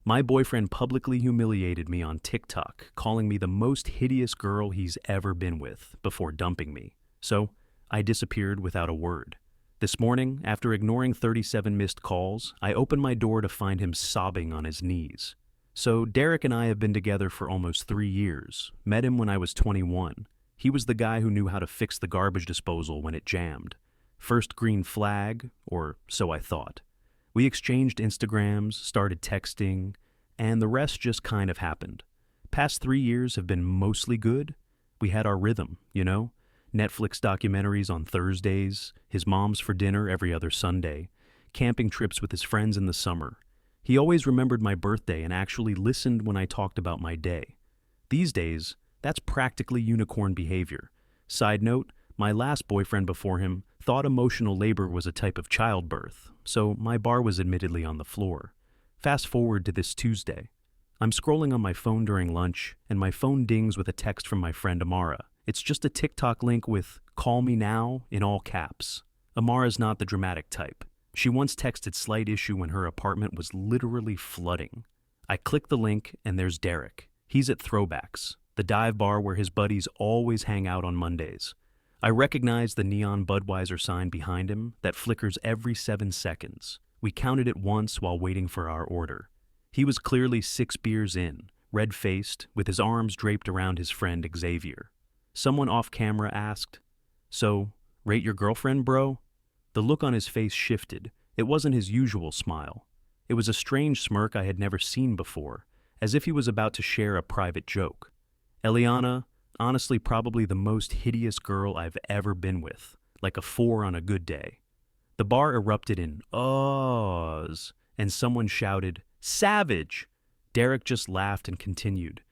My boyfriend publicly humiliated me on TikTok, calling me the most hideous girl he's ever been with before dumping me. So, I disappeared without a word. This morning, after ignoring 37 missed calls, I opened my door to find him sobbing on his knees. So, Derek and I have been together for almost 3 years. Met him when I was 21. He was the guy who knew how to fix the garbage disposal when it jammed. First green flag, or so I thought. We exchanged Instagrams, started texting, and the rest just kind of happened. Past 3 years have been mostly good. We had our rhythm, you know? Netflix documentaries on Thursdays, his mom's for dinner every other Sunday, camping trips with his friends in the summer. He always remembered my birthday and actually listened when I talked about my day. These days, that's practically unicorn behavior. Side note, my last boyfriend before him thought emotional labor was a type of childbirth, so my bar was admittedly on the floor. Fast forward to this Tuesday. I'm scrolling on my phone during lunch, and my phone dings with a text from my friend Amara. It's just a TikTok link with "Call me now" in all caps. Amara's not the dramatic type. She once texted slight issue when her apartment was literally flooding. I click the link, and there's Derek. He's at Throwbacks, the dive bar where his buddies always hang out on Mondays. I recognize the neon Budweiser sign behind him that flickers every 7 seconds. We counted it once while waiting for our order. He was clearly 6 beers in, red-faced, with his arms draped around his friend Xavier. Someone off camera asked, "So, rate your girlfriend, bro?" The look on his face shifted. It wasn't his usual smile. It was a strange smirk I had never seen before, as if he was about to share a private joke. Eliana, honestly probably the most hideous girl I've ever been with, like a 4 on a good day. The bar erupted in "Ohs," and someone shouted, "Savage!" Derek just laughed and continued.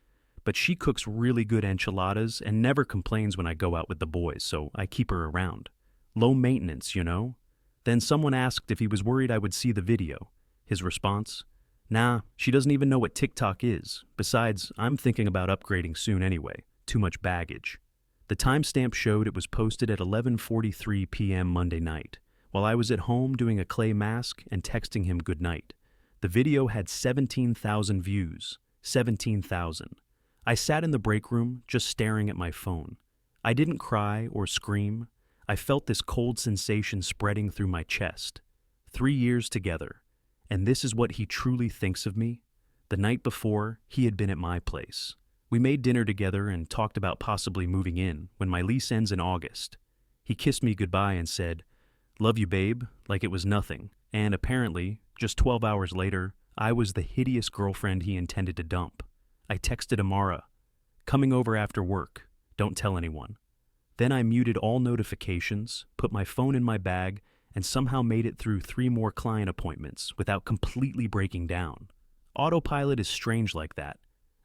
But she cooks really good enchiladas and never complains when I go out with the boys, so I keep her around. Low maintenance, you know? Then someone asked if he was worried I would see the video. His response? "Nah, she doesn't even know what TikTok is. Besides, I'm thinking about upgrading soon anyway. Too much baggage." The timestamp showed it was posted at 11:43 p.m. Monday night, while I was at home doing a clay mask and texting him goodnight. The video had 17,000 views. 17,000. I sat in the break room, just staring at my phone. I didn't cry or scream. I felt this cold sensation spreading through my chest. 3 years together. And this is what he truly thinks of me? The night before, he had been at my place. We made dinner together and talked about possibly moving in when my lease ends in August. He kissed me goodbye and said, "Love you, babe," like it was nothing. And apparently, just 12 hours later, I was the hideous girlfriend he intended to dump. I texted Amara, "Coming over after work. Don't tell anyone." Then I muted all notifications, put my phone in my bag, and somehow made it through 3 more client appointments without completely breaking down. Autopilot is strange like that.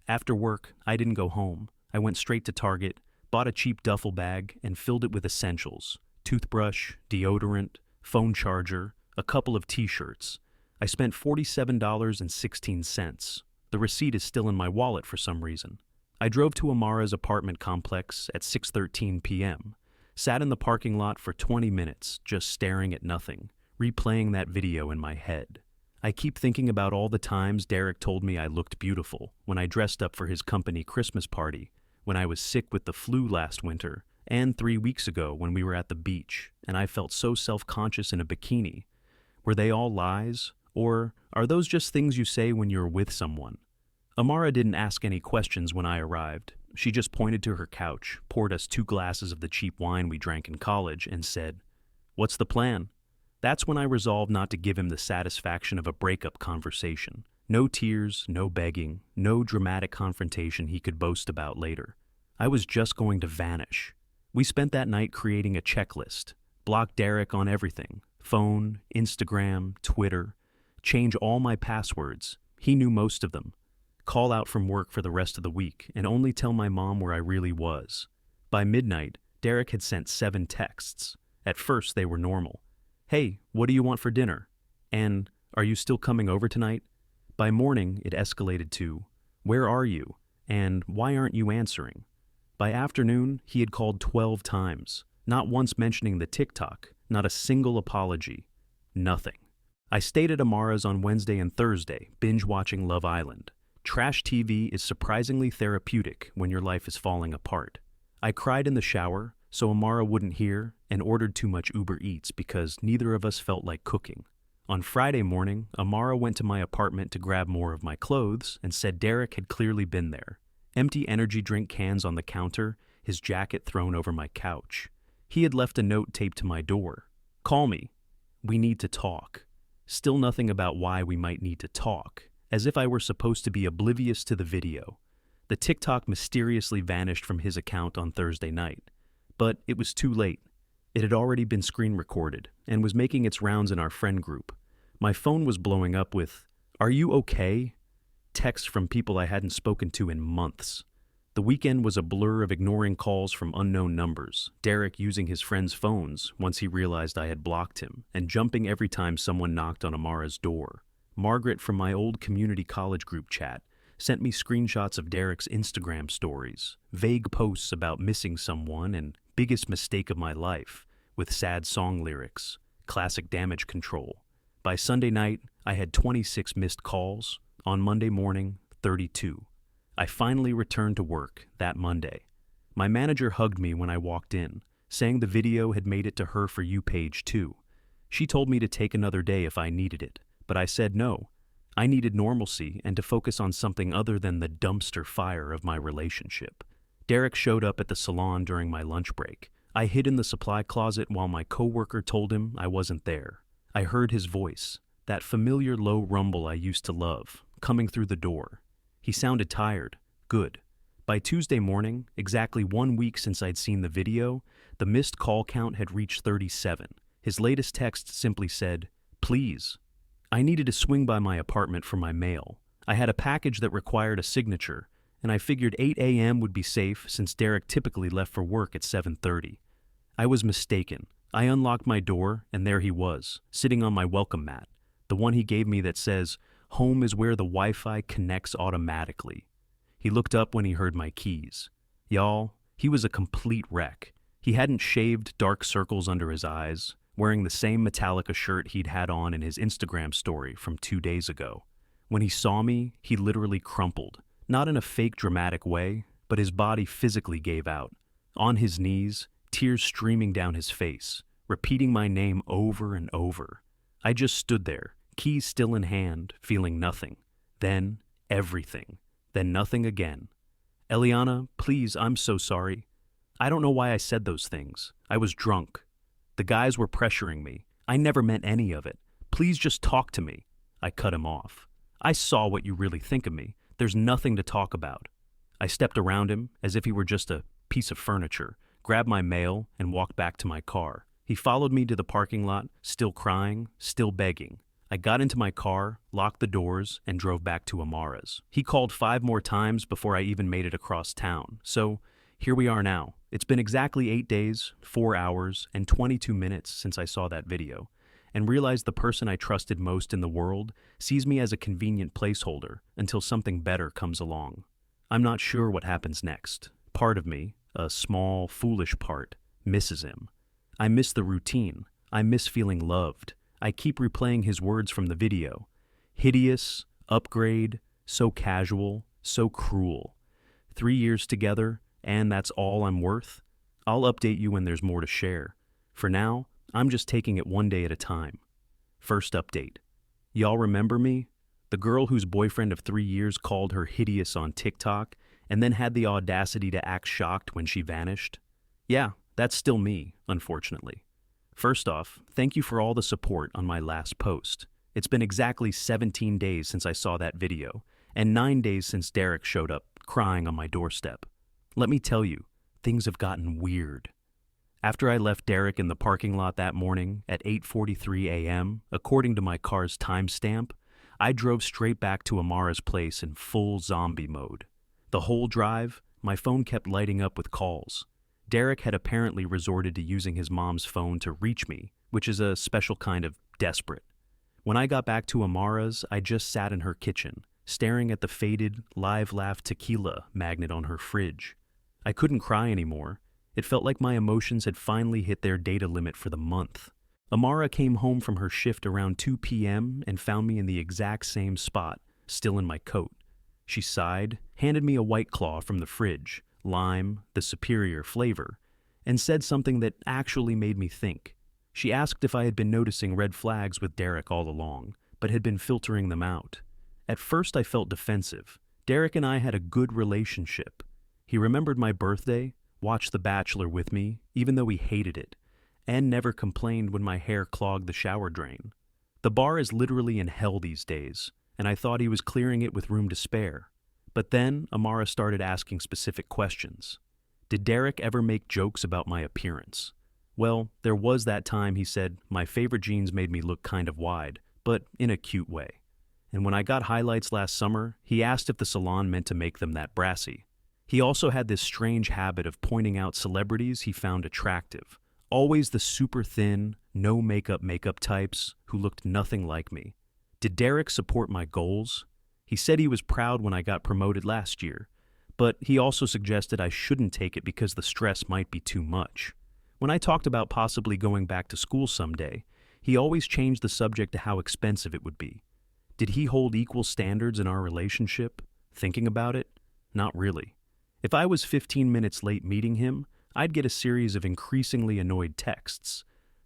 After work, I didn't go home. I went straight to Target, bought a cheap duffel bag, and filled it with essentials: toothbrush, deodorant, phone charger, a couple of t-shirts. I spent $47.16. The receipt is still in my wallet for some reason. I drove to Amara's apartment complex at 6:13 p.m., sat in the parking lot for 20 minutes, just staring at nothing, replaying that video in my head. I keep thinking about all the times Derek told me I looked beautiful when I dressed up for his company Christmas party, when I was sick with the flu last winter, and 3 weeks ago when we were at the beach and I felt so self-conscious in a bikini. Were they all lies? Or are those just things you say when you're with someone? Amara didn't ask any questions when I arrived. She just pointed to her couch, poured us 2 glasses of the cheap wine we drank in college, and said, "What's the plan?" That's when I resolved not to give him the satisfaction of a breakup conversation. No tears, no begging, no dramatic confrontation he could boast about later. I was just going to vanish. We spent that night creating a checklist. Block Derek on everything: phone, Instagram, Twitter. Change all my passwords. He knew most of them. Call out from work for the rest of the week and only tell my mom where I really was. By midnight, Derek had sent 7 texts. At first, they were normal. "Hey, what do you want for dinner?" And, "Are you still coming over tonight?" By morning, it escalated to, "Where are you?" And, "Why aren't you answering?" By afternoon, he had called 12 times, not once mentioning the TikTok, not a single apology. Nothing. I stayed at Amara's on Wednesday and Thursday, binge watching Love Island. Trash TV is surprisingly therapeutic when your life is falling apart. I cried in the shower, so Amara wouldn't hear, and ordered too much Uber Eats because neither of us felt like cooking. On Friday morning, Amara went to my apartment to grab more of my clothes and said Derek had clearly been there. Empty energy drink cans on the counter, his jacket thrown over my couch. He had left a note taped to my door. "Call me. We need to talk." Still nothing about why we might need to talk, as if I were supposed to be oblivious to the video. The TikTok mysteriously vanished from his account on Thursday night. But it was too late. It had already been screen recorded and was making its rounds in our friend group. My phone was blowing up with, "Are you okay?" texts from people I hadn't spoken to in months. The weekend was a blur of ignoring calls from unknown numbers, Derek using his friends' phones once he realized I had blocked him, and jumping every time someone knocked on Amara's door. Margaret from my old community college group chat sent me screenshots of Derek's Instagram stories, vague posts about missing someone and biggest mistake of my life, with sad song lyrics, classic Damage Control. By Sunday night, I had 26 missed calls. On Monday morning, 32. I finally returned to work that Monday. My manager hugged me when I walked in, saying the video had made it to her For You page too. She told me to take another day if I needed it, but I said no. I needed normalcy and to focus on something other than the dumpster fire of my relationship. Derek showed up at the salon during my lunch break. I hid in the supply closet while my coworker told him I wasn't there. I heard his voice, that familiar low rumble I used to love, coming through the door. He sounded tired. Good. By Tuesday morning, exactly 1 week since I'd seen the video, the missed call count had reached 37. His latest text simply said, "Please." I needed to swing by my apartment for my mail. I had a package that required a signature, and I figured 8 a.m. would be safe since Derek typically left for work at 7:30. I was mistaken. I unlocked my door, and there he was, sitting on my welcome mat, the one he gave me that says, "Home is where the Wi-Fi connects automatically." He looked up when he heard my keys. Y'all, he was a complete wreck. He hadn't shaved dark circles under his eyes, wearing the same Metallica shirt he'd had on in his Instagram story from 2 days ago. When he saw me, he literally crumpled, not in a fake dramatic way, but his body physically gave out. On his knees, tears streaming down his face, repeating my name over and over. I just stood there, keys still in hand, feeling nothing. Then, everything. Then nothing again. "Eliana, please, I'm so sorry. I don't know why I said those things. I was drunk. The guys were pressuring me. I never meant any of it. Please just talk to me." I cut him off. "I saw what you really think of me. There's nothing to talk about." I stepped around him as if he were just a piece of furniture, grabbed my mail, and walked back to my car. He followed me to the parking lot, still crying, still begging. I got into my car, locked the doors, and drove back to Amara's. He called 5 more times before I even made it across town. So, here we are now. It's been exactly 8 days, 4 hours, and 22 minutes since I saw that video, and realized the person I trusted most in the world sees me as a convenient placeholder until something better comes along. I'm not sure what happens next. Part of me, a small, foolish part, misses him. I miss the routine. I miss feeling loved. I keep replaying his words from the video. Hideous, upgrade, so casual, so cruel. 3 years together, and that's all I'm worth? I'll update you when there's more to share. For now, I'm just taking it one day at a time. First update. Y'all remember me? The girl whose boyfriend of 3 years called her hideous on TikTok and then had the audacity to act shocked when she vanished? Yeah, that's still me, unfortunately. First off, thank you for all the support on my last post. It's been exactly 17 days since I saw that video, and 9 days since Derek showed up, crying on my doorstep. Let me tell you, things have gotten weird. After I left Derek in the parking lot that morning at 8:43 a.m., according to my car's timestamp, I drove straight back to Amara's place in full zombie mode. The whole drive, my phone kept lighting up with calls. Derek had apparently resorted to using his mom's phone to reach me, which is a special kind of desperate. When I got back to Amara's, I just sat in her kitchen, staring at the faded Live Laugh tequila magnet on her fridge. I couldn't cry anymore. It felt like my emotions had finally hit their data limit for the month. Amara came home from her shift around 2 p.m. and found me in the exact same spot, still in my coat. She sighed, handed me a White Claw from the fridge, lime, the superior flavor, and said something that actually made me think. She asked if I had been noticing red flags with Derek all along, but had been filtering them out. At first I felt defensive. Derek and I had a good relationship. He remembered my birthday, watched The Bachelor with me, even though he hated it, and never complained when my hair clogged the shower drain. The bar is literally in hell these days, and I thought he was clearing it with room to spare. But then Amara started asking specific questions. Did Derek ever make jokes about my appearance? Well, there was that time he said my favorite jeans made me look kind of wide, but in a cute way. And when I got highlights last summer, he asked if the salon meant to make them that brassy. He also had this strange habit of pointing out celebrities he found attractive. Always the super thin, no makeup types who looked nothing like me. Did Derek support my goals? He said he was proud when I got promoted last year, but he also suggested I shouldn't take it because the stress might be too much. When I talked about possibly going back to school someday, he always changed the subject to how expensive it would be. Did he hold equal standards in our relationship? Thinking about it, not really. If I was 15 minutes late meeting him, I'd get a series of increasingly annoyed texts.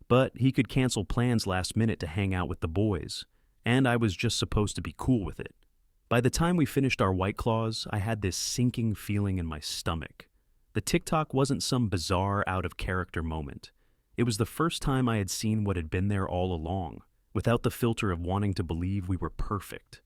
But he could cancel plans last minute to hang out with the boys, and I was just supposed to be cool with it. By the time we finished our White Claws, I had this sinking feeling in my stomach. The TikTok wasn't some bizarre, out-of-character moment. It was the first time I had seen what had been there all along, without the filter of wanting to believe we were perfect.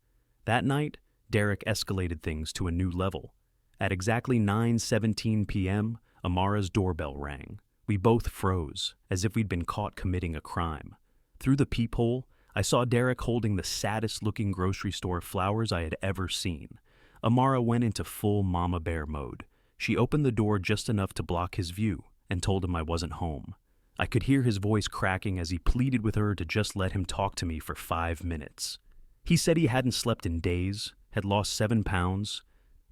That night, Derek escalated things to a new level. At exactly 9:17 p.m., Amara's doorbell rang. We both froze, as if we'd been caught committing a crime. Through the peephole, I saw Derek holding the saddest-looking grocery store flowers I had ever seen. Amara went into full mama bear mode. She opened the door just enough to block his view and told him I wasn't home. I could hear his voice cracking as he pleaded with her to just let him talk to me for 5 minutes. He said he hadn't slept in days, had lost 7 pounds,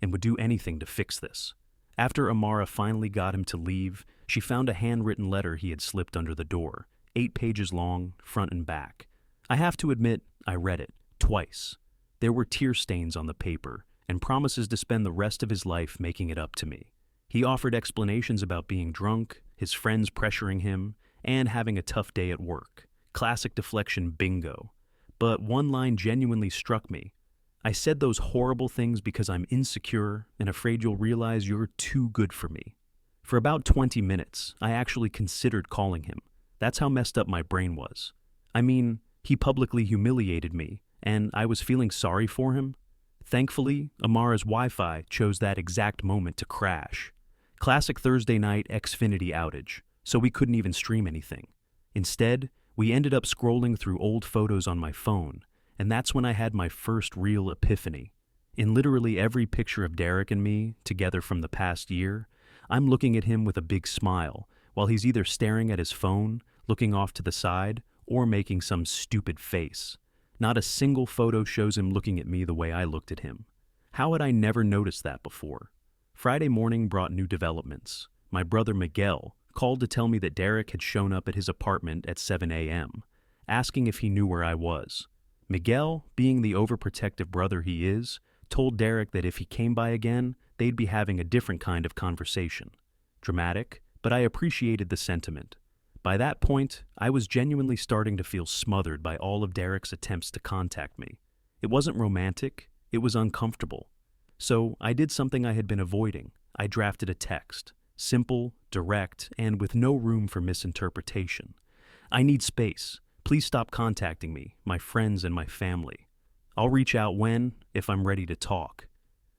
and would do anything to fix this. After Amara finally got him to leave, she found a handwritten letter he had slipped under the door, 8 pages long, front and back. I have to admit, I read it, twice. There were tear stains on the paper, and promises to spend the rest of his life making it up to me. He offered explanations about being drunk, his friends pressuring him, and having a tough day at work. Classic deflection bingo. But one line genuinely struck me. I said those horrible things because I'm insecure and afraid you'll realize you're too good for me. For about 20 minutes, I actually considered calling him. That's how messed up my brain was. I mean, he publicly humiliated me, and I was feeling sorry for him. Thankfully, Amara's Wi-Fi chose that exact moment to crash. Classic Thursday night Xfinity outage, so we couldn't even stream anything. Instead, we ended up scrolling through old photos on my phone, and that's when I had my first real epiphany. In literally every picture of Derek and me, together from the past year, I'm looking at him with a big smile, while he's either staring at his phone, looking off to the side, or making some stupid face. Not a single photo shows him looking at me the way I looked at him. How had I never noticed that before? Friday morning brought new developments. My brother Miguel called to tell me that Derek had shown up at his apartment at 7 a.m., asking if he knew where I was. Miguel, being the overprotective brother he is, told Derek that if he came by again, they'd be having a different kind of conversation. Dramatic, but I appreciated the sentiment. By that point, I was genuinely starting to feel smothered by all of Derek's attempts to contact me. It wasn't romantic, it was uncomfortable. So I did something I had been avoiding. I drafted a text. Simple, direct, and with no room for misinterpretation. I need space. Please stop contacting me, my friends, and my family. I'll reach out when, if I'm ready to talk.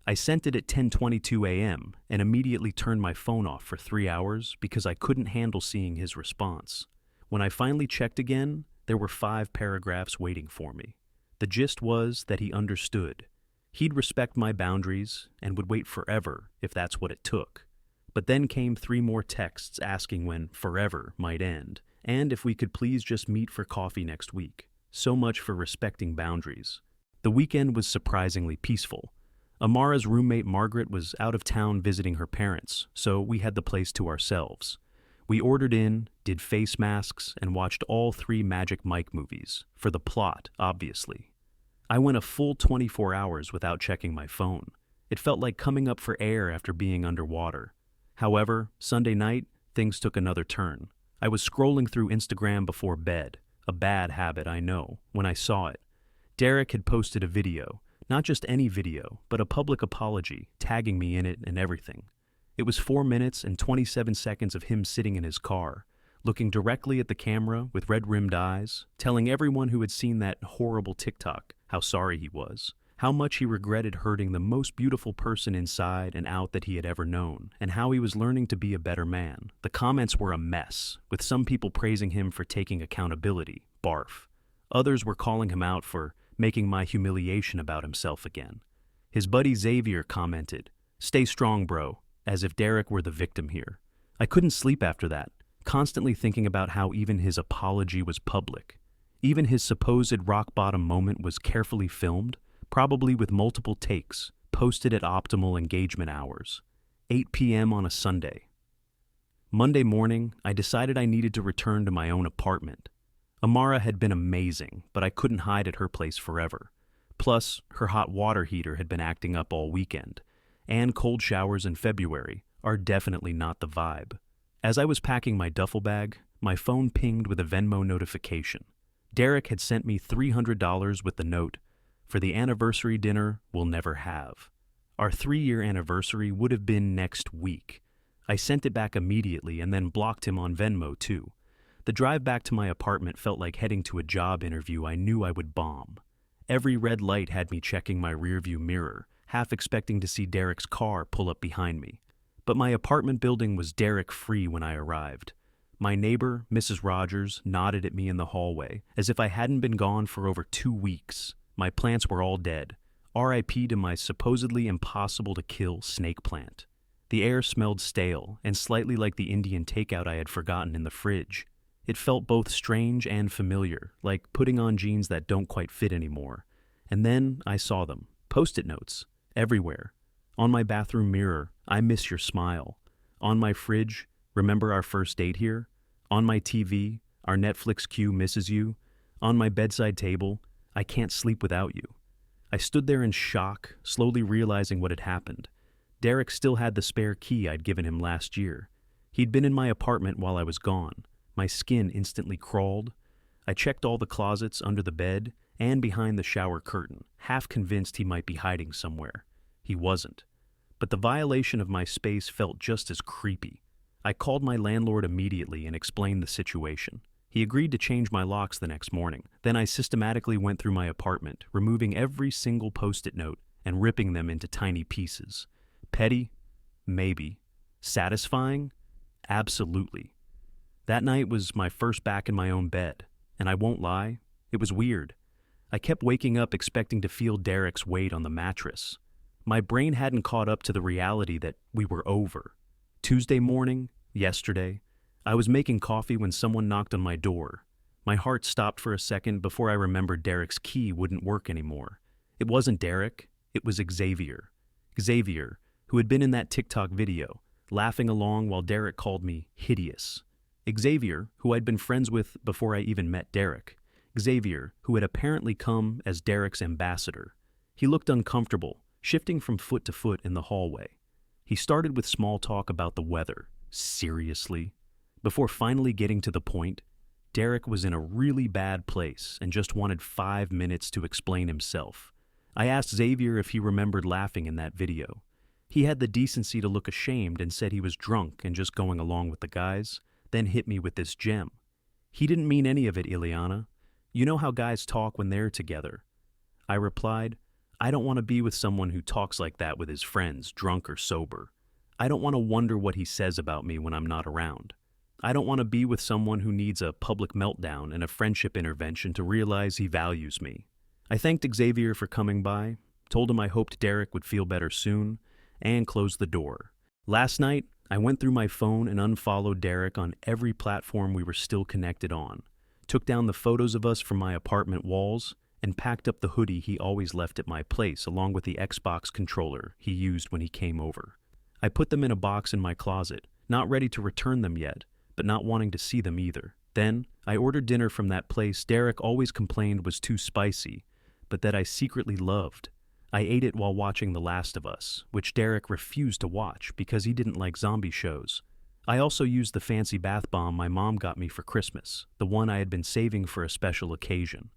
I sent it at 10:22 a.m. and immediately turned my phone off for 3 hours because I couldn't handle seeing his response. When I finally checked again, there were 5 paragraphs waiting for me. The gist was that he understood. He'd respect my boundaries and would wait forever if that's what it took. But then came 3 more texts asking when forever might end, and if we could please just meet for coffee next week. So much for respecting boundaries. The weekend was surprisingly peaceful. Amara's roommate Margaret was out of town visiting her parents, so we had the place to ourselves. We ordered in, did face masks, and watched all 3 Magic Mike movies, for the plot, obviously. I went a full 24 hours without checking my phone. It felt like coming up for air after being underwater. However, Sunday night, things took another turn. I was scrolling through Instagram before bed, a bad habit I know, when I saw it. Derek had posted a video, not just any video, but a public apology, tagging me in it and everything. It was 4 minutes and 27 seconds of him sitting in his car, looking directly at the camera with red-rimmed eyes, telling everyone who had seen that horrible TikTok how sorry he was, how much he regretted hurting the most beautiful person inside and out that he had ever known, and how he was learning to be a better man. The comments were a mess, with some people praising him for taking accountability, barf. Others were calling him out for making my humiliation about himself again. His buddy Xavier commented, "Stay strong, bro," as if Derek were the victim here. I couldn't sleep after that, constantly thinking about how even his apology was public. Even his supposed rock-bottom moment was carefully filmed, probably with multiple takes, posted at optimal engagement hours. 8 p.m. on a Sunday. Monday morning, I decided I needed to return to my own apartment. Amara had been amazing, but I couldn't hide at her place forever. Plus, her hot water heater had been acting up all weekend, and cold showers in February are definitely not the vibe. As I was packing my duffel bag, my phone pinged with a Venmo notification. Derek had sent me $300 with the note, "For the anniversary dinner we'll never have." Our 3-year anniversary would have been next week. I sent it back immediately and then blocked him on Venmo too. The drive back to my apartment felt like heading to a job interview I knew I would bomb. Every red light had me checking my rearview mirror, half expecting to see Derek's car pull up behind me. But my apartment building was Derek-free when I arrived. My neighbor, Mrs. Rogers, nodded at me in the hallway, as if I hadn't been gone for over 2 weeks. My plants were all dead. R.I.P. to my supposedly impossible-to-kill snake plant. The air smelled stale, and slightly like the Indian takeout I had forgotten in the fridge. It felt both strange and familiar, like putting on jeans that don't quite fit anymore. And then I saw them. Post-it notes. Everywhere. On my bathroom mirror, "I miss your smile." On my fridge, "Remember our first date here?" On my TV, "Our Netflix queue misses you." On my bedside table, "I can't sleep without you." I stood there in shock, slowly realizing what had happened. Derek still had the spare key I'd given him last year. He'd been in my apartment while I was gone. My skin instantly crawled. I checked all the closets under the bed and behind the shower curtain, half convinced he might be hiding somewhere. He wasn't. But the violation of my space felt just as creepy. I called my landlord immediately and explained the situation. He agreed to change my locks the next morning. Then I systematically went through my apartment, removing every single post-it note and ripping them into tiny pieces. Petty? Maybe. Satisfying? Absolutely. That night was my first back in my own bed, and I won't lie, it was weird. I kept waking up expecting to feel Derek's weight on the mattress. My brain hadn't caught up to the reality that we were over. Tuesday morning, yesterday, I was making coffee when someone knocked on my door. My heart stopped for a second before I remembered Derek's key wouldn't work anymore. It wasn't Derek, it was Xavier. Xavier, who had been in that TikTok video, laughing along while Derek called me hideous. Xavier, who I'd been friends with before I even met Derek. Xavier, who had apparently come as Derek's ambassador. He looked uncomfortable, shifting from foot to foot in the hallway. He started with small talk about the weather. Seriously? Before finally getting to the point, Derek was in a really bad place and just wanted 5 minutes to explain himself. I asked Xavier if he remembered laughing in that video. He had the decency to look ashamed and said he was drunk and just going along with the guys, then hit me with this gem. He didn't mean any of it, Ileana. You know how guys talk when they're together. I replied, I don't want to be with someone who talks like that with his friends, drunk or sober. I don't want to wonder what he says about me when I'm not around. I don't want to be with someone who needs a public meltdown and a friendship intervention to realize he values me. I thanked Xavier for coming by, told him I hoped Derek would feel better soon, and closed the door. Last night, I went through my phone and unfollowed Derek on every platform we were still connected on, took down the photos of us from my apartment walls, and packed up the hoodie he always left at my place along with the Xbox controller he used when he came over. I put them in a box in my closet, not ready to return them yet, but not wanting to see them either. Then, I ordered dinner from that place Derek always complained was too spicy, but that I secretly loved. I ate it while watching The Last of Us, which Derek refused to watch because he didn't like zombie shows. I also used the fancy bath bomb my mom got me for Christmas, the one I had been saving for a special occasion.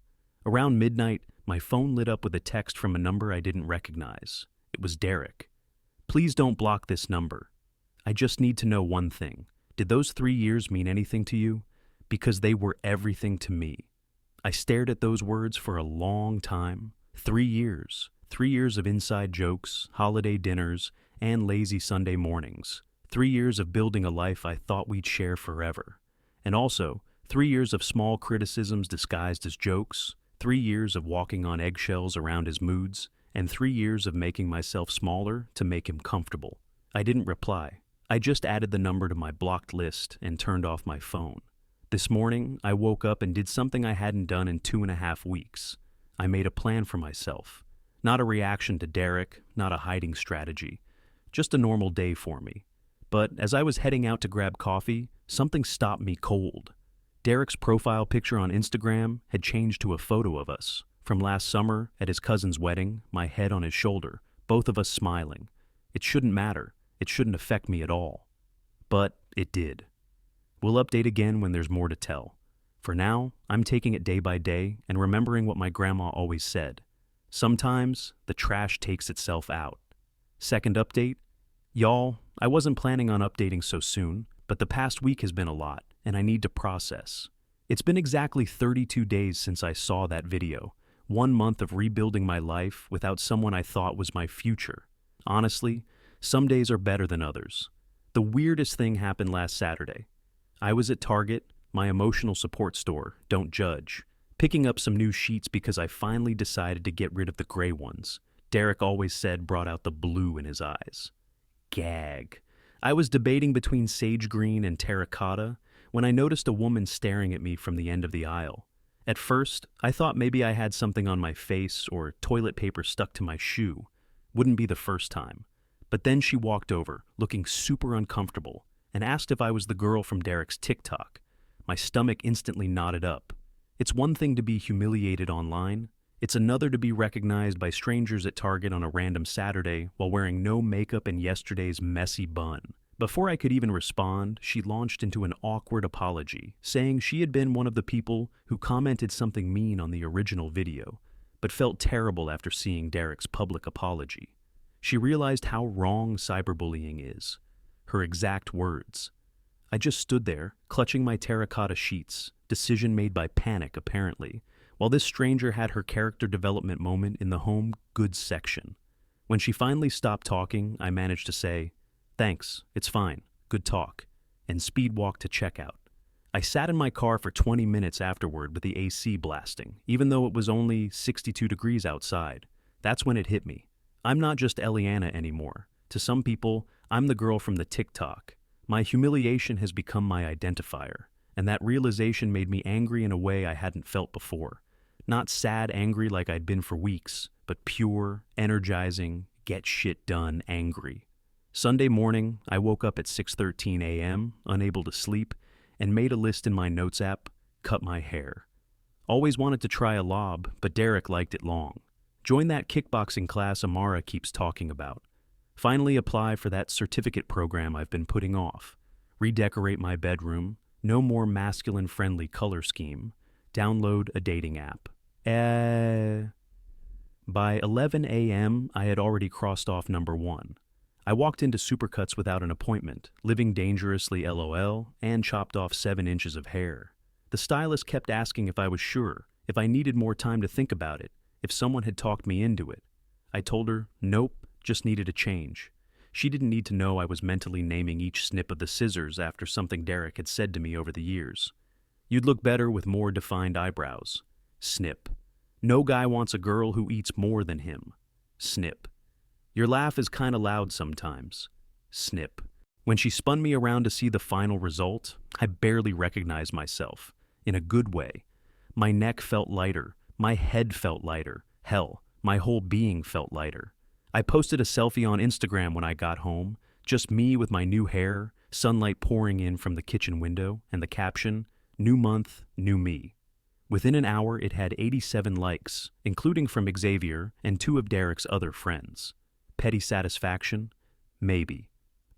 Around midnight, my phone lit up with a text from a number I didn't recognize. It was Derek. "Please don't block this number. I just need to know one thing. Did those 3 years mean anything to you? Because they were everything to me." I stared at those words for a long time. 3 years. 3 years of inside jokes, holiday dinners, and lazy Sunday mornings. 3 years of building a life I thought we'd share forever. And also, 3 years of small criticisms disguised as jokes, 3 years of walking on eggshells around his moods, and 3 years of making myself smaller to make him comfortable. I didn't reply. I just added the number to my blocked list and turned off my phone. This morning, I woke up and did something I hadn't done in 2.5 weeks. I made a plan for myself. Not a reaction to Derek, not a hiding strategy. Just a normal day for me. But as I was heading out to grab coffee, something stopped me cold. Derek's profile picture on Instagram had changed to a photo of us. From last summer, at his cousin's wedding, my head on his shoulder, both of us smiling. It shouldn't matter. It shouldn't affect me at all. But it did. We'll update again when there's more to tell. For now, I'm taking it day by day and remembering what my grandma always said. Sometimes, the trash takes itself out. Second update. Y'all, I wasn't planning on updating so soon, but the past week has been a lot, and I need to process. It's been exactly 32 days since I saw that video. 1 month of rebuilding my life without someone I thought was my future. Honestly, some days are better than others. The weirdest thing happened last Saturday. I was at Target, my emotional support store, don't judge, picking up some new sheets because I finally decided to get rid of the gray ones. Derek always said brought out the blue in his eyes. Gag. I was debating between sage green and terracotta when I noticed a woman staring at me from the end of the aisle. At first, I thought maybe I had something on my face or toilet paper stuck to my shoe. Wouldn't be the first time. But then she walked over, looking super uncomfortable, and asked if I was the girl from Derek's TikTok. My stomach instantly knotted up. It's one thing to be humiliated online. It's another to be recognized by strangers at Target on a random Saturday while wearing no makeup and yesterday's messy bun. Before I could even respond, she launched into an awkward apology, saying she had been one of the people who commented something mean on the original video, but felt terrible after seeing Derek's public apology. She realized how wrong cyberbullying is. Her exact words. I just stood there, clutching my terracotta sheets, decision made by panic apparently, while this stranger had her character development moment in the home goods section. When she finally stopped talking, I managed to say, "Thanks, it's fine, good talk," and speed walked to checkout. I sat in my car for 20 minutes afterward with the AC blasting, even though it was only 62 degrees outside. That's when it hit me. I'm not just Eliana anymore. To some people, I'm the girl from the TikTok. My humiliation has become my identifier, and that realization made me angry in a way I hadn't felt before. Not sad angry like I'd been for weeks, but pure, energizing, get shit done angry. Sunday morning, I woke up at 6:13 a.m., unable to sleep, and made a list in my notes app, cut my hair. Always wanted to try a lob, but Derek liked it long. Join that kickboxing class Amara keeps talking about. Finally apply for that certificate program I've been putting off. Redecorate my bedroom. No more masculine-friendly color scheme. Download a dating app. By 11 a.m., I had already crossed off number 1. I walked into Supercuts without an appointment, living dangerously LOL, and chopped off 7 inches of hair. The stylist kept asking if I was sure, if I needed more time to think about it, if someone had talked me into it. I told her, nope, just needed a change. She didn't need to know I was mentally naming each snip of the scissors after something Derek had said to me over the years. You'd look better with more defined eyebrows. Snip. No guy wants a girl who eats more than him. Snip. Your laugh is kinda loud sometimes. Snip. When she spun me around to see the final result, I barely recognized myself. In a good way. My neck felt lighter. My head felt lighter. Hell, my whole being felt lighter. I posted a selfie on Instagram when I got home, just me with my new hair, sunlight pouring in from the kitchen window, and the caption, "New month, new me." Within an hour, it had 87 likes, including from Xavier and two of Derek's other friends. Petty satisfaction? Maybe.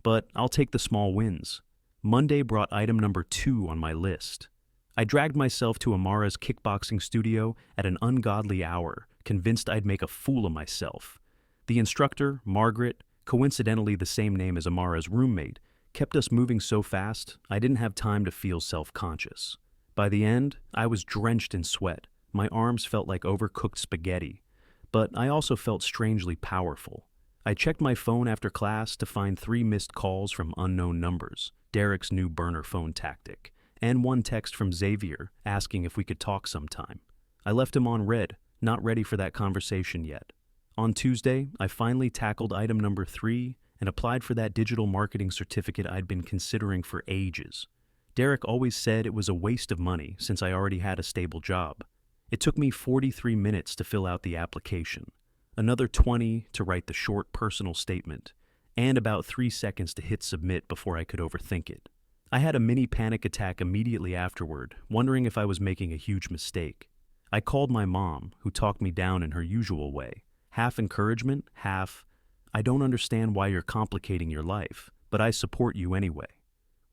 But I'll take the small wins. Monday brought item number 2 on my list. I dragged myself to Amara's kickboxing studio at an ungodly hour, convinced I'd make a fool of myself. The instructor, Margaret, coincidentally the same name as Amara's roommate, kept us moving so fast I didn't have time to feel self-conscious. By the end, I was drenched in sweat. My arms felt like overcooked spaghetti. But I also felt strangely powerful. I checked my phone after class to find 3 missed calls from unknown numbers, Derek's new burner phone tactic, and 1 text from Xavier asking if we could talk sometime. I left him on red, not ready for that conversation yet. On Tuesday, I finally tackled item number 3 and applied for that digital marketing certificate I'd been considering for ages. Derek always said it was a waste of money since I already had a stable job. It took me 43 minutes to fill out the application, another 20 to write the short personal statement, and about 3 seconds to hit submit before I could overthink it. I had a mini panic attack immediately afterward, wondering if I was making a huge mistake. I called my mom, who talked me down in her usual way, half encouragement, half, "I don't understand why you're complicating your life, but I support you anyway."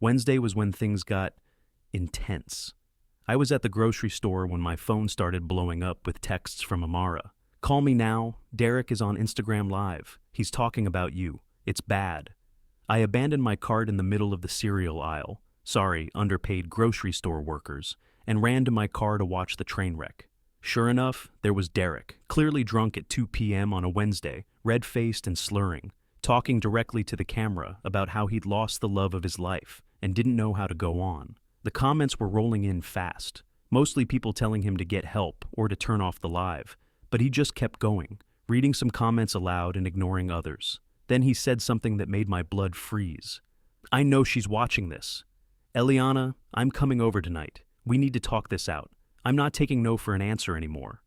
Wednesday was when things got intense. I was at the grocery store when my phone started blowing up with texts from Amara. "Call me now. Derek is on Instagram Live. He's talking about you. It's bad." I abandoned my cart in the middle of the cereal aisle, sorry, underpaid grocery store workers, and ran to my car to watch the train wreck. Sure enough, there was Derek, clearly drunk at 2 p.m. on a Wednesday, red-faced and slurring, talking directly to the camera about how he'd lost the love of his life and didn't know how to go on. The comments were rolling in fast, mostly people telling him to get help or to turn off the live, but he just kept going, reading some comments aloud and ignoring others. Then he said something that made my blood freeze. "I know she's watching this. Eliana, I'm coming over tonight. We need to talk this out. I'm not taking no for an answer anymore."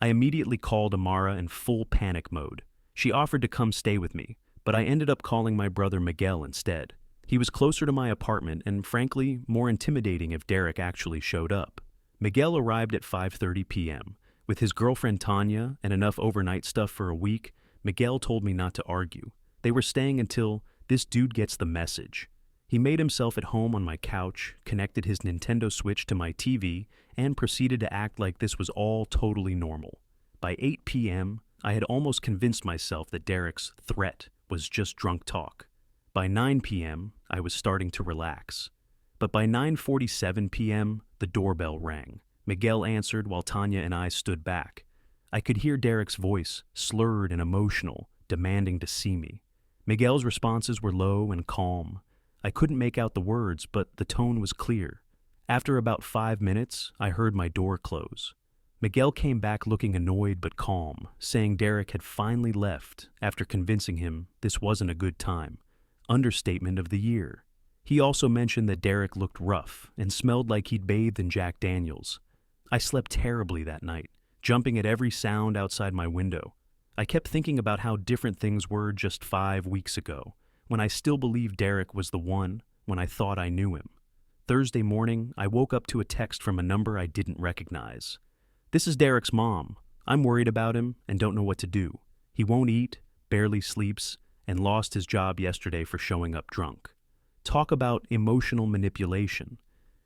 I immediately called Amara in full panic mode. She offered to come stay with me, but I ended up calling my brother Miguel instead. He was closer to my apartment and, frankly, more intimidating if Derek actually showed up. Miguel arrived at 5:30 p.m. With his girlfriend Tanya and enough overnight stuff for a week, Miguel told me not to argue. They were staying until this dude gets the message. He made himself at home on my couch, connected his Nintendo Switch to my TV, and proceeded to act like this was all totally normal. By 8 p.m., I had almost convinced myself that Derek's threat was just drunk talk. By 9 p.m., I was starting to relax. But by 9:47 p.m., the doorbell rang. Miguel answered while Tanya and I stood back. I could hear Derek's voice, slurred and emotional, demanding to see me. Miguel's responses were low and calm. I couldn't make out the words, but the tone was clear. After about 5 minutes, I heard my door close. Miguel came back looking annoyed but calm, saying Derek had finally left after convincing him this wasn't a good time. Understatement of the year. He also mentioned that Derek looked rough and smelled like he'd bathed in Jack Daniels. I slept terribly that night, jumping at every sound outside my window. I kept thinking about how different things were just 5 weeks ago, when I still believed Derek was the one, when I thought I knew him. Thursday morning, I woke up to a text from a number I didn't recognize. "This is Derek's mom. I'm worried about him and don't know what to do. He won't eat, barely sleeps, and lost his job yesterday for showing up drunk." Talk about emotional manipulation.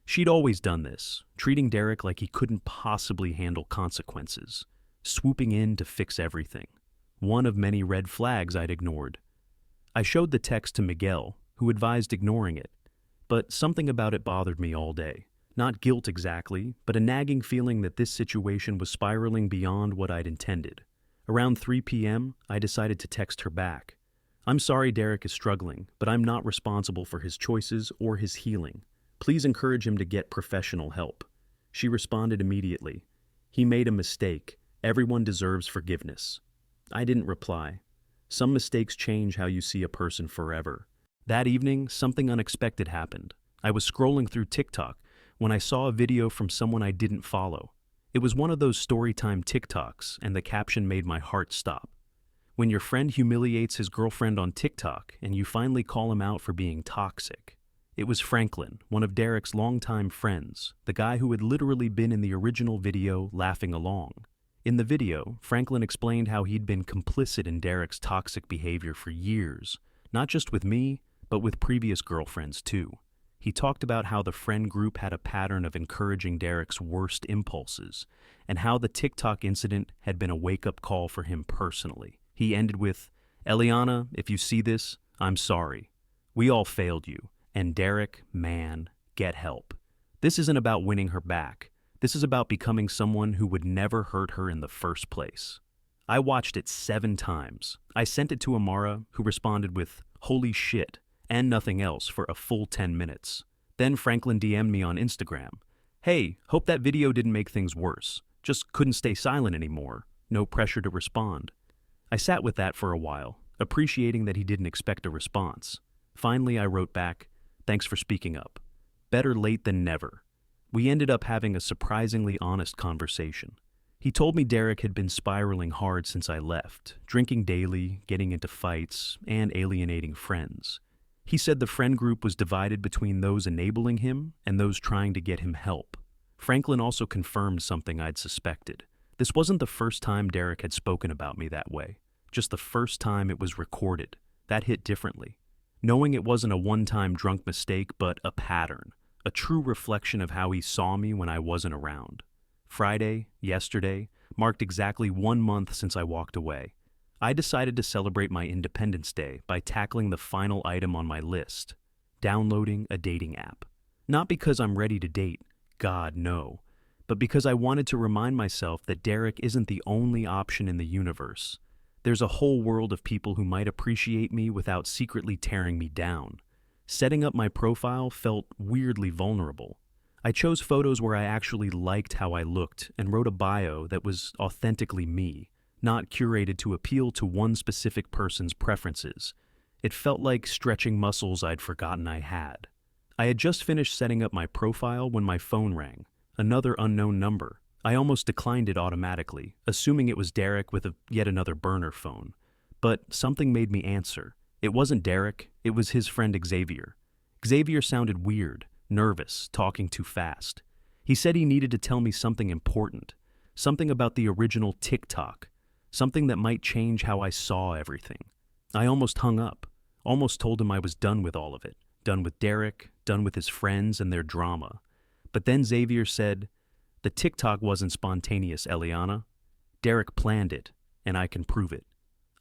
She'd always done this, treating Derek like he couldn't possibly handle consequences, swooping in to fix everything. One of many red flags I'd ignored. I showed the text to Miguel, who advised ignoring it, but something about it bothered me all day. Not guilt exactly, but a nagging feeling that this situation was spiraling beyond what I'd intended. Around 3 p.m., I decided to text her back. "I'm sorry Derek is struggling, but I'm not responsible for his choices or his healing. Please encourage him to get professional help." She responded immediately. "He made a mistake. Everyone deserves forgiveness." I didn't reply. Some mistakes change how you see a person forever. That evening, something unexpected happened. I was scrolling through TikTok when I saw a video from someone I didn't follow. It was one of those storytime TikToks, and the caption made my heart stop. When your friend humiliates his girlfriend on TikTok and you finally call him out for being toxic. It was Franklin, one of Derek's longtime friends, the guy who had literally been in the original video laughing along. In the video, Franklin explained how he'd been complicit in Derek's toxic behavior for years, not just with me, but with previous girlfriends too. He talked about how the friend group had a pattern of encouraging Derek's worst impulses, and how the TikTok incident had been a wake-up call for him personally. He ended with, "Eliana, if you see this, I'm sorry. We all failed you, and Derek, man, get help. This isn't about winning her back. This is about becoming someone who would never hurt her in the first place." I watched it 7 times. I sent it to Amara, who responded with, "Holy shit," and nothing else for a full 10 minutes. Then Franklin DM'd me on Instagram. "Hey, hope that video didn't make things worse. Just couldn't stay silent anymore. No pressure to respond." I sat with that for a while, appreciating that he didn't expect a response. Finally, I wrote back, "Thanks for speaking up. Better late than never." We ended up having a surprisingly honest conversation. He told me Derek had been spiraling hard since I left, drinking daily, getting into fights, and alienating friends. He said the friend group was divided between those enabling him and those trying to get him help. Franklin also confirmed something I'd suspected. This wasn't the first time Derek had spoken about me that way, just the first time it was recorded. That hit differently. Knowing it wasn't a one-time drunk mistake, but a pattern, a true reflection of how he saw me when I wasn't around. Friday, yesterday, marked exactly 1 month since I walked away. I decided to celebrate my Independence Day by tackling the final item on my list, downloading a dating app. Not because I'm ready to date, God, no, but because I wanted to remind myself that Derek isn't the only option in the universe. There's a whole world of people who might appreciate me without secretly tearing me down. Setting up my profile felt weirdly vulnerable. I chose photos where I actually liked how I looked and wrote a bio that was authentically me, not curated to appeal to one specific person's preferences. It felt like stretching muscles I'd forgotten I had. I had just finished setting up my profile when my phone rang, another unknown number. I almost declined it automatically, assuming it was Derek with yet another burner phone. But something made me answer. It wasn't Derek, it was his friend Xavier. Xavier sounded weird, nervous, talking too fast. He said he needed to tell me something important, something about the original TikTok, something that might change how I saw everything. I almost hung up, almost told him I was done with all of it, done with Derek, done with his friends and their drama. But then Xavier said, "The TikTok wasn't spontaneous, Eliana. Derek planned it, and I can prove it."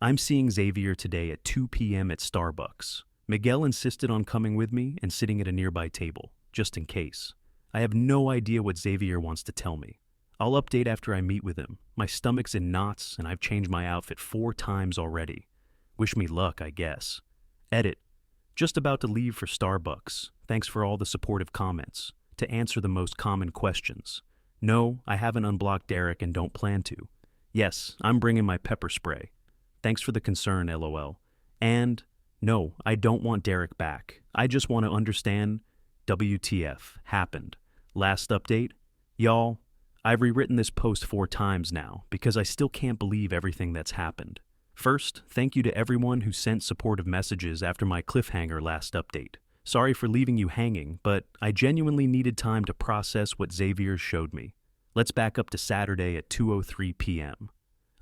I'm seeing Xavier today at 2 p.m. at Starbucks. Miguel insisted on coming with me and sitting at a nearby table, just in case. I have no idea what Xavier wants to tell me. I'll update after I meet with him. My stomach's in knots, and I've changed my outfit 4 times already. Wish me luck, I guess. Edit. Just about to leave for Starbucks. Thanks for all the supportive comments. To answer the most common questions. No, I haven't unblocked Derek and don't plan to. Yes, I'm bringing my pepper spray. Thanks for the concern, LOL. And no, I don't want Derek back. I just want to understand WTF happened. Last update? Y'all, I've rewritten this post 4 times now because I still can't believe everything that's happened. First, thank you to everyone who sent supportive messages after my cliffhanger last update. Sorry for leaving you hanging, but I genuinely needed time to process what Xavier showed me. Let's back up to Saturday at 2:03 p.m.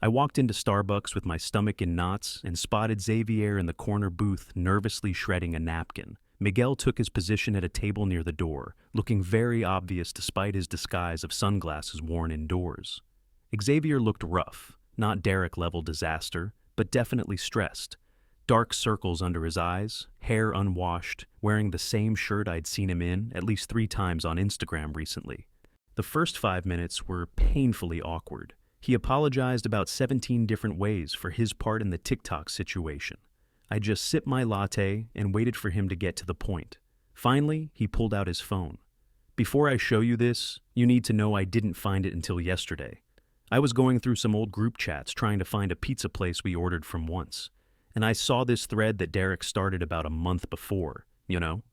I walked into Starbucks with my stomach in knots and spotted Xavier in the corner booth nervously shredding a napkin. Miguel took his position at a table near the door, looking very obvious despite his disguise of sunglasses worn indoors. Xavier looked rough, not Derek-level disaster, but definitely stressed. Dark circles under his eyes, hair unwashed, wearing the same shirt I'd seen him in at least 3 times on Instagram recently. The first 5 minutes were painfully awkward. He apologized about 17 different ways for his part in the TikTok situation. I just sipped my latte and waited for him to get to the point. Finally, he pulled out his phone. Before I show you this, you need to know I didn't find it until yesterday. I was going through some old group chats trying to find a pizza place we ordered from once, and I saw this thread that Derek started about a month before, you know?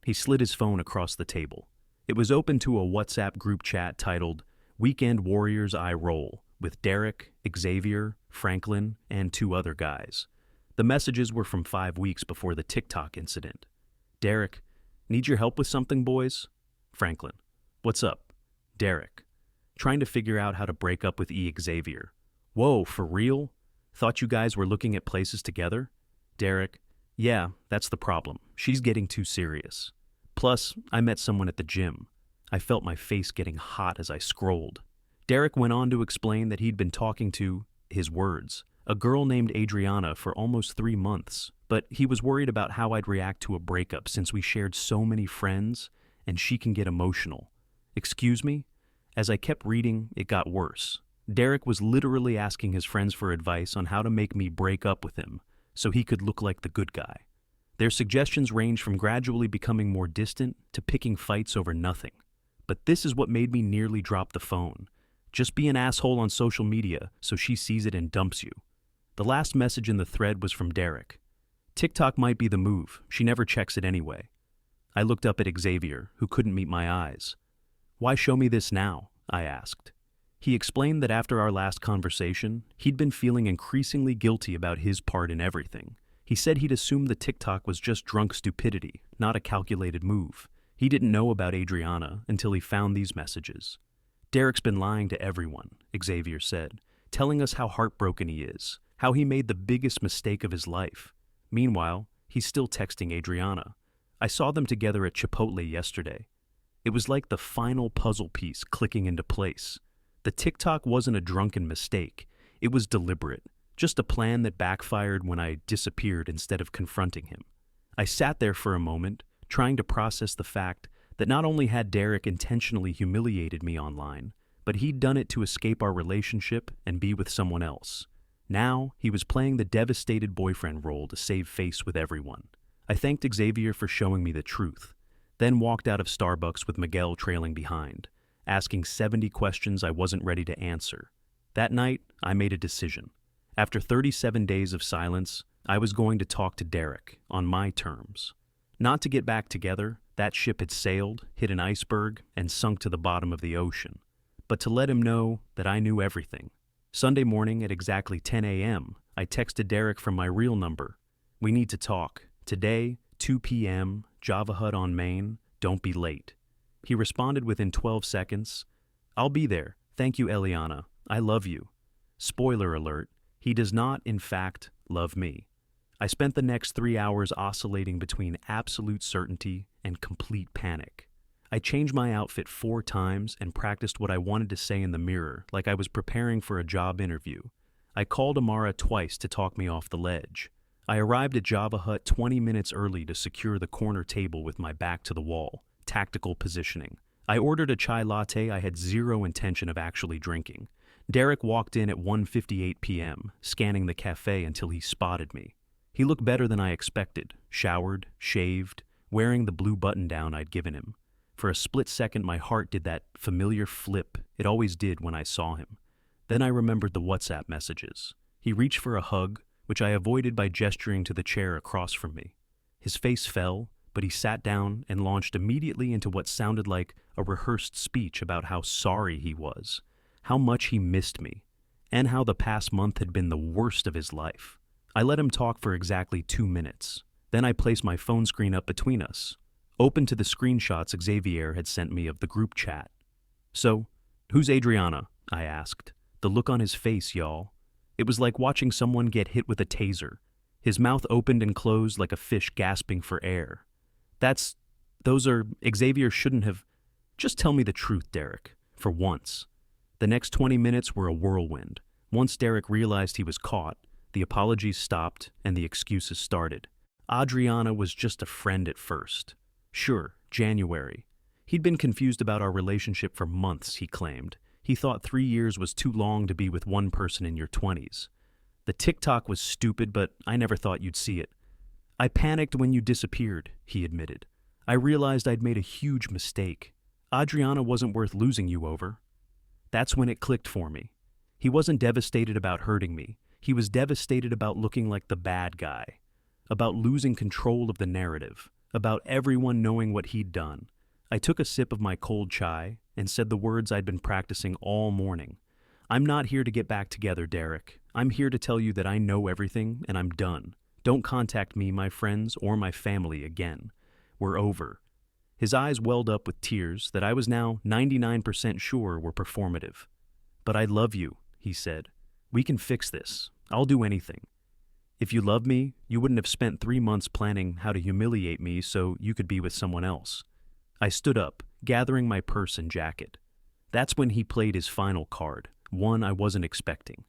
He slid his phone across the table. It was open to a WhatsApp group chat titled, "Weekend Warriors I Roll," with Derek, Xavier, Franklin, and 2 other guys. The messages were from 5 weeks before the TikTok incident. Derek, Need your help with something, boys? Franklin. What's up? Derek. Trying to figure out how to break up with Xavier. Whoa, for real? Thought you guys were looking at places together? Derek. Yeah, that's the problem. She's getting too serious. Plus, I met someone at the gym. I felt my face getting hot as I scrolled. Derek went on to explain that he'd been talking to, his words, a girl named Adriana for almost 3 months, but he was worried about how I'd react to a breakup since we shared so many friends and she can get emotional. Excuse me? As I kept reading, it got worse. Derek was literally asking his friends for advice on how to make me break up with him so he could look like the good guy. Their suggestions ranged from gradually becoming more distant to picking fights over nothing. But this is what made me nearly drop the phone. Just be an asshole on social media so she sees it and dumps you. The last message in the thread was from Derek. TikTok might be the move. She never checks it anyway. I looked up at Xavier, who couldn't meet my eyes. Why show me this now? I asked. He explained that after our last conversation, he'd been feeling increasingly guilty about his part in everything. He said he'd assumed the TikTok was just drunk stupidity, not a calculated move. He didn't know about Adriana until he found these messages. Derek's been lying to everyone, Xavier said, telling us how heartbroken he is, how he made the biggest mistake of his life. Meanwhile, he's still texting Adriana. I saw them together at Chipotle yesterday. It was like the final puzzle piece clicking into place. The TikTok wasn't a drunken mistake. It was deliberate, just a plan that backfired when I disappeared instead of confronting him. I sat there for a moment, trying to process the fact that not only had Derek intentionally humiliated me online, but he'd done it to escape our relationship and be with someone else. Now, he was playing the devastated boyfriend role to save face with everyone. I thanked Xavier for showing me the truth, then walked out of Starbucks with Miguel trailing behind, asking 70 questions I wasn't ready to answer. That night, I made a decision. After 37 days of silence, I was going to talk to Derek on my terms. Not to get back together, that ship had sailed, hit an iceberg, and sunk to the bottom of the ocean, but to let him know that I knew everything. Sunday morning at exactly 10 a.m., I texted Derek from my real number. We need to talk. Today, 2 p.m., Java Hut on Main, don't be late. He responded within 12 seconds. I'll be there. Thank you, Eliana. I love you. Spoiler alert, he does not, in fact, love me. I spent the next 3 hours oscillating between absolute certainty and complete panic. I changed my outfit 4 times and practiced what I wanted to say in the mirror, like I was preparing for a job interview. I called Amara twice to talk me off the ledge. I arrived at Java Hut 20 minutes early to secure the corner table with my back to the wall. Tactical positioning. I ordered a chai latte I had zero intention of actually drinking. Derek walked in at 1:58 p.m., scanning the cafe until he spotted me. He looked better than I expected, showered, shaved, wearing the blue button-down I'd given him. For a split second, my heart did that familiar flip it always did when I saw him. Then I remembered the WhatsApp messages. He reached for a hug, which I avoided by gesturing to the chair across from me. His face fell, but he sat down and launched immediately into what sounded like a rehearsed speech about how sorry he was, how much he missed me, and how the past month had been the worst of his life. I let him talk for exactly 2 minutes. Then I placed my phone screen up between us, open to the screenshots Xavier had sent me of the group chat. So, who's Adriana? I asked. The look on his face, y'all. It was like watching someone get hit with a taser. His mouth opened and closed like a fish gasping for air. Xavier shouldn't have. Just tell me the truth, Derek, for once. The next 20 minutes were a whirlwind. Once Derek realized he was caught, the apologies stopped and the excuses started. Adriana was just a friend at first. Sure, January. He'd been confused about our relationship for months, he claimed. He thought 3 years was too long to be with one person in your 20s. The TikTok was stupid, but I never thought you'd see it. I panicked when you disappeared, he admitted. I realized I'd made a huge mistake. Adriana wasn't worth losing you over. That's when it clicked for me. He wasn't devastated about hurting me. He was devastated about looking like the bad guy, about losing control of the narrative, about everyone knowing what he'd done. I took a sip of my cold chai and said the words I'd been practicing all morning. I'm not here to get back together, Derek. I'm here to tell you that I know everything and I'm done. Don't contact me, my friends, or my family again. We're over. His eyes welled up with tears that I was now 99% sure were performative. "But I love you," he said. "We can fix this. I'll do anything. If you love me, you wouldn't have spent 3 months planning how to humiliate me so you could be with someone else." I stood up, gathering my purse and jacket. That's when he played his final card, one I wasn't expecting.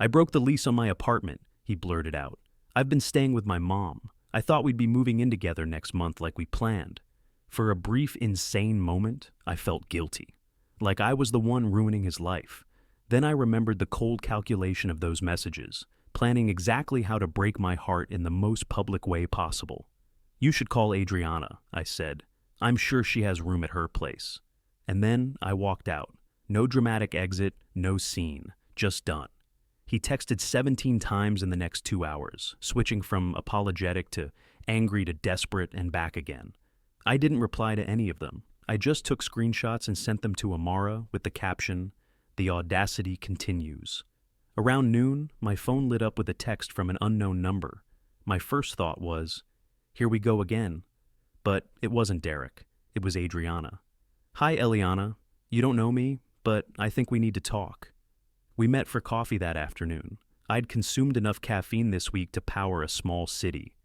"I broke the lease on my apartment," he blurted out. "I've been staying with my mom. I thought we'd be moving in together next month like we planned." For a brief, insane moment, I felt guilty, like I was the one ruining his life. Then I remembered the cold calculation of those messages, planning exactly how to break my heart in the most public way possible. "You should call Adriana," I said. "I'm sure she has room at her place." And then I walked out. No dramatic exit, no scene, just done. He texted 17 times in the next 2 hours, switching from apologetic to angry to desperate and back again. I didn't reply to any of them. I just took screenshots and sent them to Amara with the caption, "The audacity continues." Around noon, my phone lit up with a text from an unknown number. My first thought was, here we go again. But it wasn't Derek. It was Adriana. "Hi, Eliana. You don't know me, but I think we need to talk." We met for coffee that afternoon. I'd consumed enough caffeine this week to power a small city.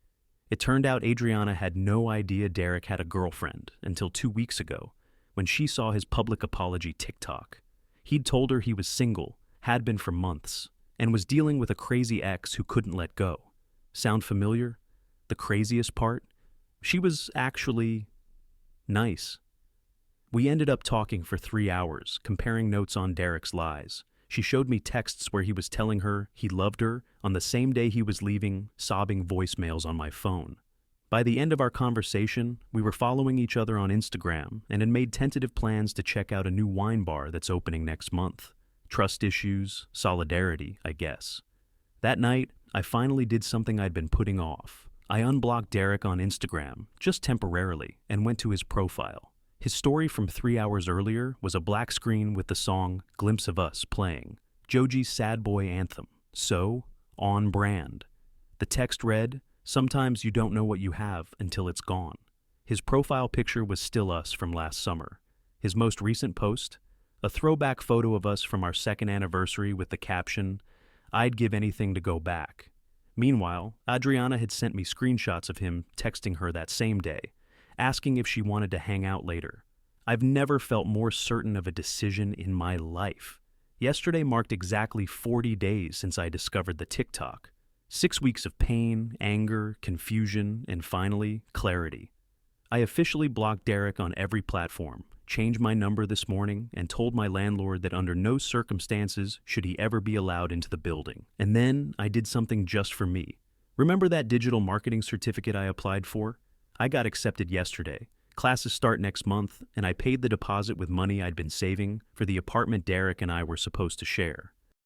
It turned out Adriana had no idea Derek had a girlfriend until 2 weeks ago, when she saw his public apology TikTok. He'd told her he was single, had been for months, and was dealing with a crazy ex who couldn't let go. Sound familiar? The craziest part? She was actually nice. We ended up talking for 3 hours, comparing notes on Derek's lies. She showed me texts where he was telling her he loved her on the same day he was leaving sobbing voicemails on my phone. By the end of our conversation, we were following each other on Instagram and had made tentative plans to check out a new wine bar that's opening next month. Trust issues, solidarity, I guess. That night, I finally did something I'd been putting off. I unblocked Derek on Instagram, just temporarily, and went to his profile. His story from 3 hours earlier was a black screen with the song Glimpse of Us playing, Joji's sad boy anthem. So, on brand. The text read, "Sometimes you don't know what you have until it's gone." His profile picture was still us from last summer. His most recent post, a throwback photo of us from our 2nd anniversary with the caption, "I'd give anything to go back." Meanwhile, Adriana had sent me screenshots of him texting her that same day, asking if she wanted to hang out later. I've never felt more certain of a decision in my life. Yesterday marked exactly 40 days since I discovered the TikTok. 6 weeks of pain, anger, confusion, and finally, clarity. I officially blocked Derek on every platform, changed my number this morning, and told my landlord that under no circumstances should he ever be allowed into the building. And then I did something just for me. Remember that digital marketing certificate I applied for? I got accepted yesterday. Classes start next month, and I paid the deposit with money I'd been saving for the apartment Derek and I were supposed to share.